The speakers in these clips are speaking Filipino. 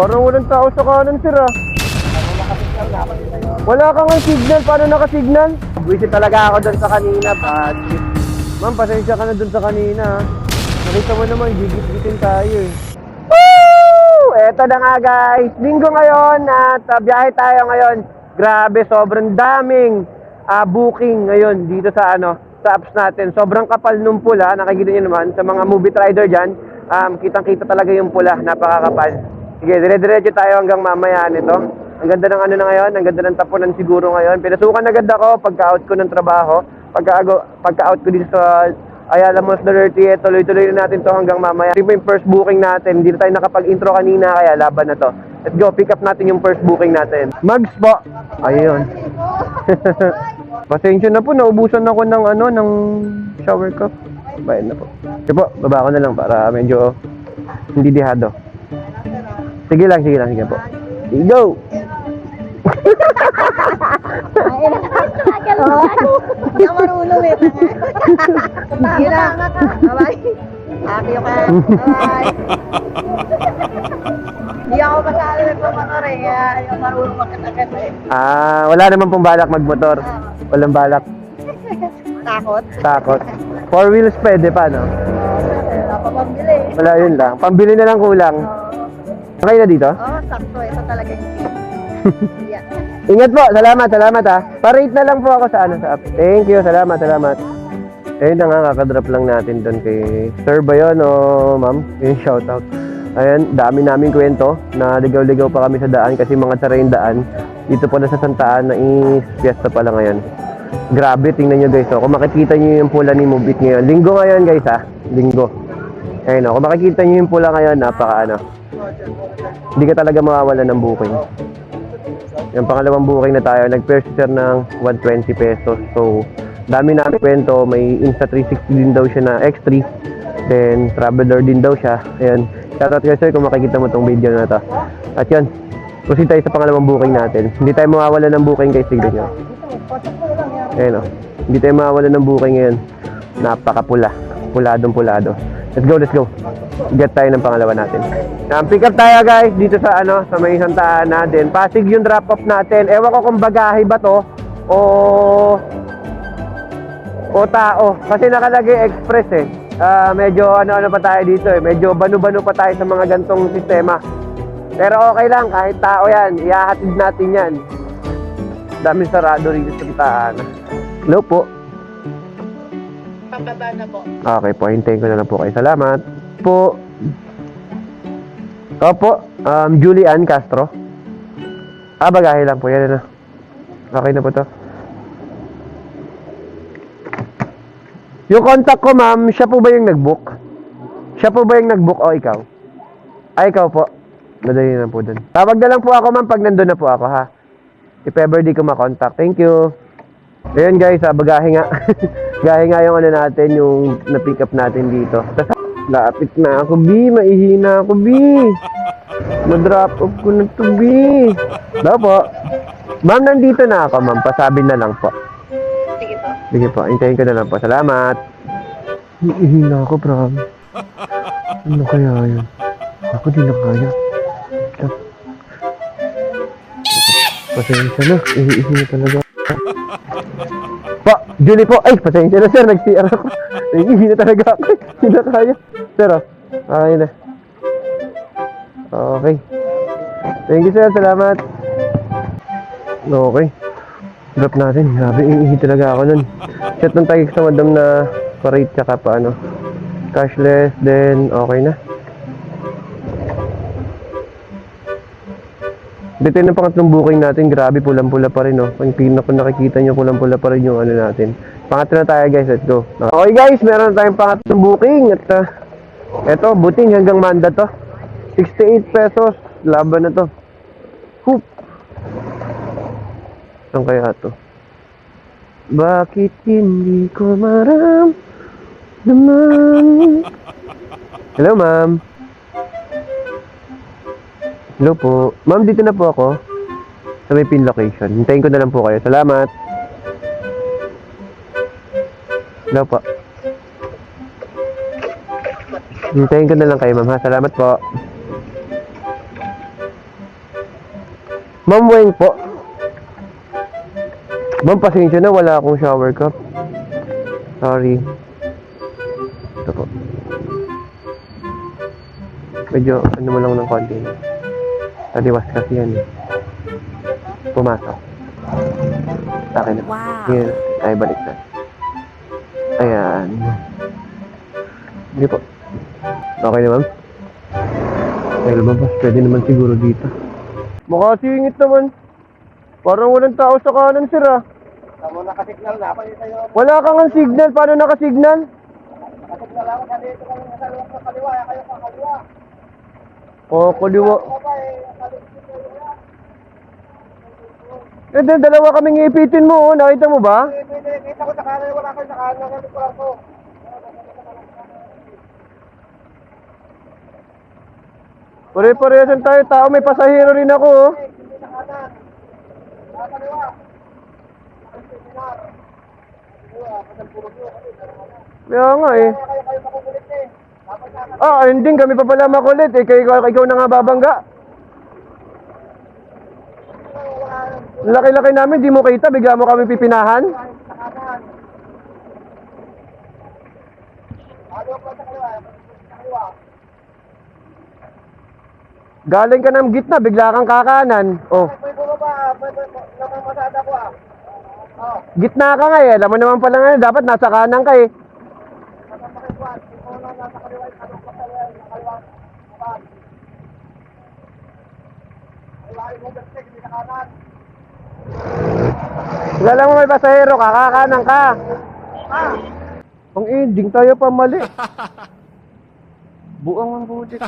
Parang walang tao sa kanan, sir, ah. Wala kang signal. Paano naka-signal? Visit talaga ako doon sa kanina, but... Ma'am, pasensya ka na doon sa kanina, ah. Nakita mo naman, gigit-gitin tayo, eh. Woo! Eto na nga, guys. Linggo ngayon at biyahe tayo ngayon. Grabe, sobrang daming booking ngayon dito sa sa apps natin. Sobrang kapal nung pula. Nakikita nyo naman sa mga movie rider dyan. Kitang-kita talaga yung pula. Napakakapal. Sige, dire-diretso tayo hanggang mamaya nito. Ang ganda ng na ngayon. Ang ganda ng tapunan siguro ngayon. Pinasukan agad ako pagka-out ko ng trabaho. Pagka-out ko dito sa Ayala Malls Norte. Tuloy-tuloy na natin to hanggang mamaya. Ito yung first booking natin. Hindi na tayo nakapag-intro kanina kaya laban na to. Let's go, pick up natin yung first booking natin. Mags po. Ayun. Pasensya na po, naubusan ako ng ng shower cup. Bayad na po. Sige po, baba ko na lang para medyo hindi dihado. Sige lang, sige po. Sige, go! Hindi ako marunong eh. Sige lang. Bye-bye. Happy ka. Bye-bye. Hindi ako masali nagpamotor eh. Kaya ayaw marunong magkatagat eh. Wala naman pong balak magmotor. Walang balak. Takot? Takot. 4 wheels pwede pa, no? Wala pa pambili. Wala, yun lang. Pambili na lang kulang. Okay na dito? Oo, sakto. Ito talaga yung yeah. Ingat po, salamat ha. Pa-rate na lang po ako sa sa app. Thank you, salamat. Ayun na nga, kakadrop lang natin doon kay Sir ba yun o ma'am? Yung shoutout. Ayan, dami namin kwento na ligaw-ligaw pa kami sa daan kasi mga tsara yung daan. Dito po na sa Santa Ana is fiesta pala ngayon. Grabe, tingnan nyo guys. Kung makikita nyo yung pula ni Mubit ngayon. Linggo ngayon guys ha. Linggo. Ayun kung makikita nyo yung pula ngayon, napaka hindi ka talaga mawawala ng booking. Yung pangalawang booking na tayo, nag-purchase ng 120 pesos. So, dami namin kwento. May Insta360 din daw siya na X3. Then, Traveler din daw siya. Ayan. Shoutout guys sir kung makikita mo tong video na to. At yun, proceed tayo sa pangalawang booking natin. Hindi tayo mawawala ng booking guys. Tignan nyo. Ayan o. Hindi tayo mawawala ng booking ngayon. Napakapula. Puladong-pulado. Let's go. Get tayo ng pangalawa natin. Pick up tayo guys dito sa sa may Santa Ana. Then Pasig yung drop off natin. Ewan ko kung bagahe ba to o tao. Kasi nakalagay express eh. Medyo ano pa tayo dito eh. Medyo banu-banu pa tayo sa mga gantong sistema. Pero okay lang, kahit tao yan, ihahatid natin yan. Daming sarado rito sa Santa Ana. Hello po. Pababa na po. Okay po, hintayin ko na lang po kayo. Salamat po. Opo, Julian Castro. Bagahe lang po. Yan na. Okay na po to. Yung contact ko, ma'am, siya po ba yung nag-book? Siya po ba yung nag-book o ikaw? Ikaw po. Madali na po dun. Tawag na lang po ako, ma'am, pag nandun na po ako, ha? If ever di ko makontak. Thank you. Ayan, guys, bagahe nga. Bagahe nga yung natin, yung na-pick up natin dito. Lapit na ako, B. Maihina ako, B. Ma-drop off ko na to, B. Daw po. Ma'am, nandito na ako, ma'am. Pasabi na lang po. Sige po. Sige po, hintayin ko na lang po. Salamat. Ihina ako, promise. Ano kaya yun? Ako di na kaya. Pasensya na. Ihina talaga. Po, Julie po. Ay, pasensya na sir. Nag-CR ako. Ihina talaga ako. Hindi na kaya. Sir, okay na. Okay. Thank you sir. Salamat. Okay. Drop natin. Grabe, iihi talaga ako nun. Chat ng tayo sa madam na pa-rate tsaka paano. Cashless, then okay na. Dito yung pangatlong booking natin. Grabe, pulang-pula pa rin, no? Kung nakikita nyo, pulang-pula pa rin yung natin. Pangatlo na tayo, guys. Let's go. Okay, guys. Meron na tayong pangatlong booking. At eto, buting hanggang Manda to. 68 pesos. Laban na to. Hoop. Saan kaya to? Bakit hindi ko maramdaman? Hello, ma'am. Hello po. Ma'am, dito na po ako. Sa may pin location. Hintayin ko na lang po kayo. Salamat. Hello po. Hintayin ko na lang kayo, ma'am, ha? Salamat po. Ma'am Weng po. Ma'am, pasensya na, wala akong shower cup. Sorry. Ito po. Medyo, ano mo lang ng konti. Taliwas kasi yan eh. Pumasok. Akin na. Wow. Here. Ay, balik na. Ayan. Hindi po. Okay na, ma'am? Ay, lumabas. Pwede naman siguro dito. Mukha singit naman. Parang walang tao sa kanan, sir ah. Tamo nakasignal na ako dito yun. Wala kang ang signal. Paano nakasignal? Nakasignal ako sa dito kami sa kaliwa. Kayo sa kaliwa. Oh, kaliwa. Baba eh. Kaliwa. Eh, dalawa kaming ipitin mo, oh. Nakita mo ba? Kita ko sa kanan. Wala kayo sa kanan. Nandito lang po. Pare-parehasan tayo. Tao, may pasahero rin ako, oh. Hindi sa kanan. Sa kaliwa. Kaya nga eh. Kayo makukulit eh. Ah, hindi kami pa pala makulit eh. Ikaw na nga babangga. Laki-laki namin, di mo kita. Bigla mo kami pipinahan. Sa kanan. Ano pa sa kaliwa? Sa kaliwa. Galing ka ng gitna, bigla kang kakanan. Oh, May bumaba. May namamasada ko ah. Oh. gitna ka nga eh. Alam mo naman pala nga, dapat nasa kanan ka eh. Alam mo may pasahero ka, kakanan ka. Ang ending tayo pa mali. Buang ang budik.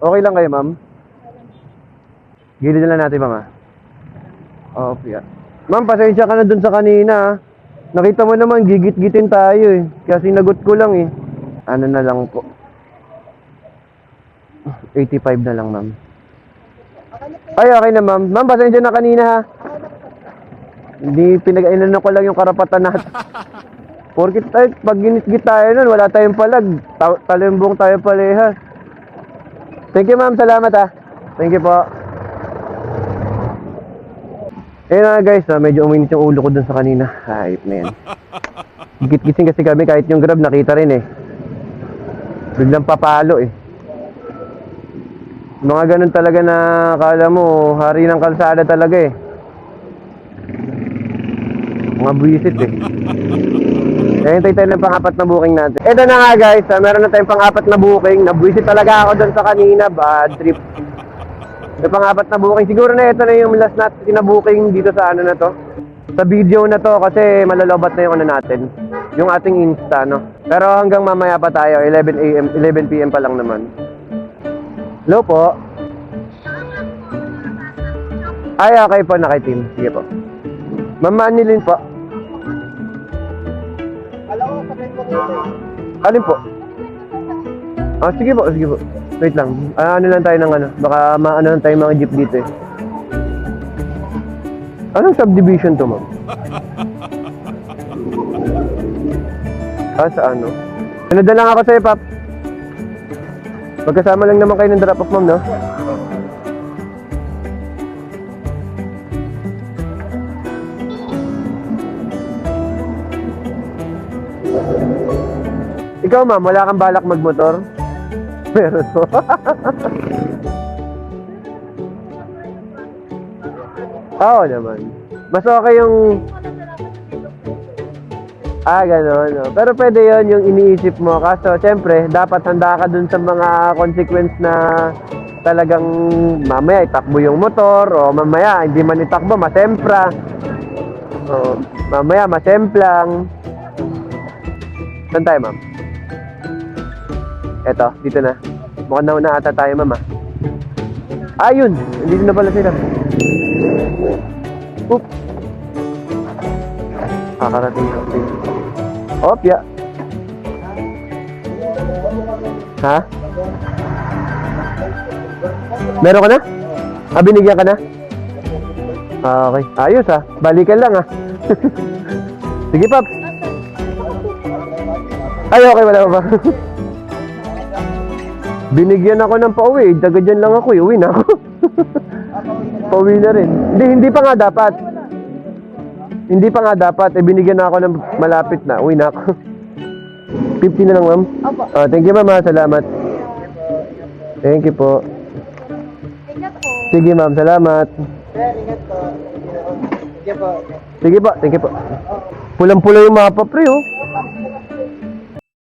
Okay lang kayo, ma'am? Gilid na lang natin, ma'am, ah. Oo, yeah. Ma'am, pasensya ka na dun sa kanina, ah. Nakita mo naman, gigit-gitin tayo, eh. Kaya sinagot ko lang, eh. Ano na lang po. 85 na lang, ma'am. Ay, okay na, ma'am. Ma'am, pasensya na kanina, ha. Hindi, pinag-ainan ko lang yung karapatan natin. Porkit tayo, pag ginit-git tayo nun, wala tayong palag. Talimbong tayo palehas. Thank you, ma'am. Salamat, ha. Thank you po. Ayun na guys, medyo uminit yung ulo ko dun sa kanina. Hayop na yan. Gigit-gising kasi kami kahit yung Grab nakita rin eh. Biglang papalo eh. Mga ganun talaga na akala mo, hari ng kalsada talaga eh. Mga buwisit eh. Kaya hintay tayo ng pang-apat na booking natin. Ito na nga guys, meron na tayong pang-apat na booking. Nabuwisit talaga ako dun sa kanina, bad trip. May pang-apat na booking. Siguro na ito na yung last natin na booking dito sa ano na to. Sa video na to kasi malalobat na yung ano natin. Yung ating Insta, no? Pero hanggang mamaya pa tayo, 11 PM pa lang naman. Hello po. Ay, okay po, naki-team. Sige po. Ma'am Manilin po. Alam ko, sabihin ko dito. Alin po? Ah, sige po, sige po. Wait lang. Ano lang tayo ng ano. Baka maano lang tayo mga jeep dito eh. Anong subdivision to, ma'am? Ah, sa ano? Sinundan lang ako sa'yo, Pap. Magkasama lang naman kayo ng drop-off, ma'am, no? Ikaw, ma'am, wala kang balak magmotor? Meron po. Oo naman. Mas okay yung... Ah, gano'n. No? Pero pwede yon yung iniisip mo. Kaso, siyempre, dapat handa ka dun sa mga consequence na talagang mamaya itakbo yung motor o mamaya hindi man itakbo, masempra. O, mamaya masemplang. Saan tayo, ma'am? Eto, dito na. Mukhang nauna ata tayo, ma'am, ah. Ayun! Dito na pala sila. Oop! Kakarating natin. Opya! Ha? Meron ka na? Ah, binigyan ka na? Ah, okay. Ayos, ah. Balikan lang, ah. Sige, Pap. Ay, okay, wala pa ba? Binigyan ako ng pauwi. Taga dyan lang ako, uwi na ako. Pauwi na rin. Hindi pa nga dapat. Hindi pa nga dapat. Binigyan na ako ng malapit na. Uwi na ako. 50 na lang, ma'am. Opo. Thank you, ma'am. Salamat. Thank you po. Ingat po. Sige, ma'am. Salamat. Sir, ingat po. Sige po. Sige po. Thank you po. Pulang-pula yung mapa, pre, oh.